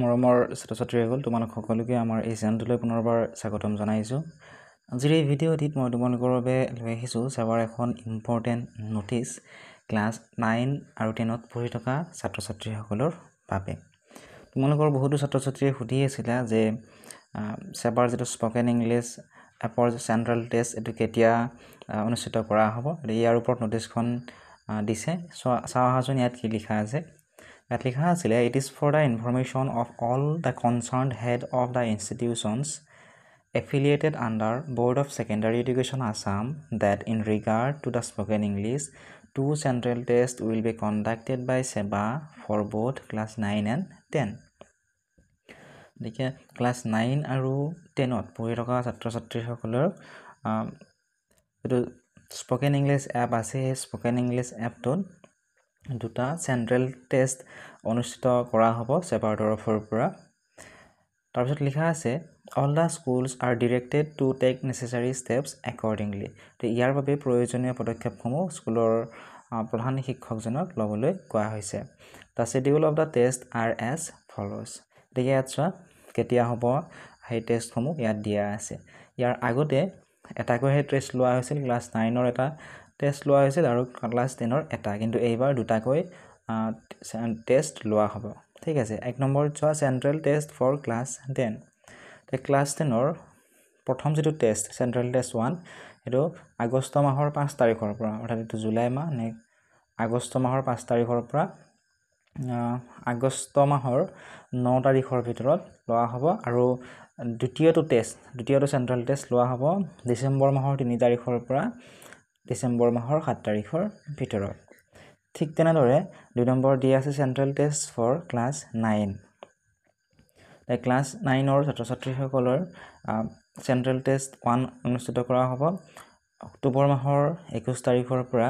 মৰমৰ ছাত্ৰ-ছাত্ৰীসকল তোমালোক সকলোকে আমাৰ এই চেনেলটোলৈ পুনৰবাৰ স্বাগতম জনাইছোঁ। আজিৰ এই ভিডিঅ'টিত মই তোমালোকৰ বাবে লৈ আহিছোঁ চাবাৰ এখন ইম্পৰ্টেণ্ট ন'টিছ ক্লাছ 9 আৰু 10ত পঢ়ি থকা ছাত্ৰ-ছাত্ৰীসকলৰ বাবে। তোমালোকৰ বহুতো ছাত্ৰ-ছাত্ৰীয়ে সুধি আছিলা যে চাবাৰ যিটো স্পকেন ইংলিছ এপৰ চেণ্ট্ৰেল টেষ্ট এইটো কেতিয়া অনুষ্ঠিত কৰা হ'ব, ইয়াৰ ওপৰত ন'টিছখন দিছে। চাওঁ আহাচোন ইয়াত কি লিখা আছে। ইয়াত লিখা আছিলে, it is for the information of all the concerned head of the institutions affiliated under Board of Secondary Education Assam that in regard to the spoken English, 2 central tests will be conducted by SEBA for both class 9 and 10. দেখে class 9 আৰু 10ত পঢ়ি থকা ছাত্ৰ-ছাত্ৰীসকলৰ এইটো spoken English app আছে। এই spoken English এপটোত দুটা চেণ্ট্ৰেল টেষ্ট অনুষ্ঠিত কৰা হ'ব চেবাৰ তৰফৰ পৰা। তাৰপিছত লিখা আছে, all the schools R directed to take necessary steps accordingly. তো ইয়াৰ বাবে প্ৰয়োজনীয় পদক্ষেপসমূহ স্কুলৰ প্ৰধান শিক্ষকজনক ল'বলৈ কোৱা হৈছে। The schedule of the test are as follows. গতিকে ইয়াত চোৱা কেতিয়া হ'ব সেই টেষ্টসমূহ ইয়াত দিয়া আছে। ইয়াৰ আগতে এটাকৈহে টেষ্ট লোৱা হৈছিল, ক্লাছ 9ৰ এটা টেষ্ট লোৱা হৈছিল আৰু ক্লাছ 10ৰ এটা, কিন্তু এইবাৰ দুটাকৈ টেষ্ট লোৱা হ'ব। ঠিক আছে, 1 নম্বৰ চোৱা central test for class 10। Class 10ৰ প্ৰথম যিটো টেষ্ট চেণ্ট্ৰেল টেষ্ট 1 সেইটো আগষ্ট মাহৰ 5 তাৰিখৰ পৰা, অৰ্থাৎ এইটো জুলাই মাহ নে আগষ্ট মাহৰ 5 তাৰিখৰ পৰা আগষ্ট মাহৰ 9 তাৰিখৰ ভিতৰত লোৱা হ'ব। আৰু দ্বিতীয়টো চেণ্ট্ৰেল টেষ্ট লোৱা হ'ব ডিচেম্বৰ মাহৰ 3 তাৰিখৰ পৰা ডিচেম্বৰ মাহৰ 7 তাৰিখৰ ভিতৰত। ঠিক তেনেদৰে 2 নম্বৰ দিয়া আছে central test for class 9। Class 9ৰ ছাত্ৰ-ছাত্ৰীসকলৰ চেণ্ট্ৰেল টেষ্ট 1 অনুষ্ঠিত কৰা হ'ব অক্টোবৰ মাহৰ 21 তাৰিখৰ পৰা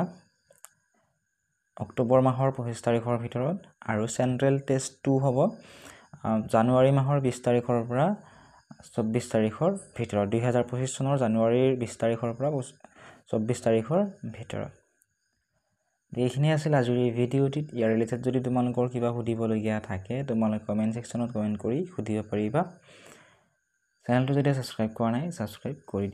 অক্টোবৰ মাহৰ 25 তাৰিখৰ ভিতৰত, আৰু চেণ্ট্ৰেল টেষ্ট 2 হ'ব জানুৱাৰী মাহৰ 20 তাৰিখৰ পৰা 24 তাৰিখৰ ভিতৰত, 2025 চনৰ জানুৱাৰীৰ 20 তাৰিখৰ পৰা 24 তাৰিখৰ ভিতৰত। এইখিনি আছিল আজিৰ এই ভিডিঅ'টিত। ইয়াৰ ৰিলেটেড যদি তোমালোকৰ কিবা সুধিবলগীয়া থাকে তোমালোকে কমেণ্ট ছেকশ্যনত কমেণ্ট কৰি সুধিব পাৰিবা। চেনেলটো যদি ছাবস্ক্ৰাইব কৰা নাই ছাবস্ক্ৰাইব কৰি দিবা।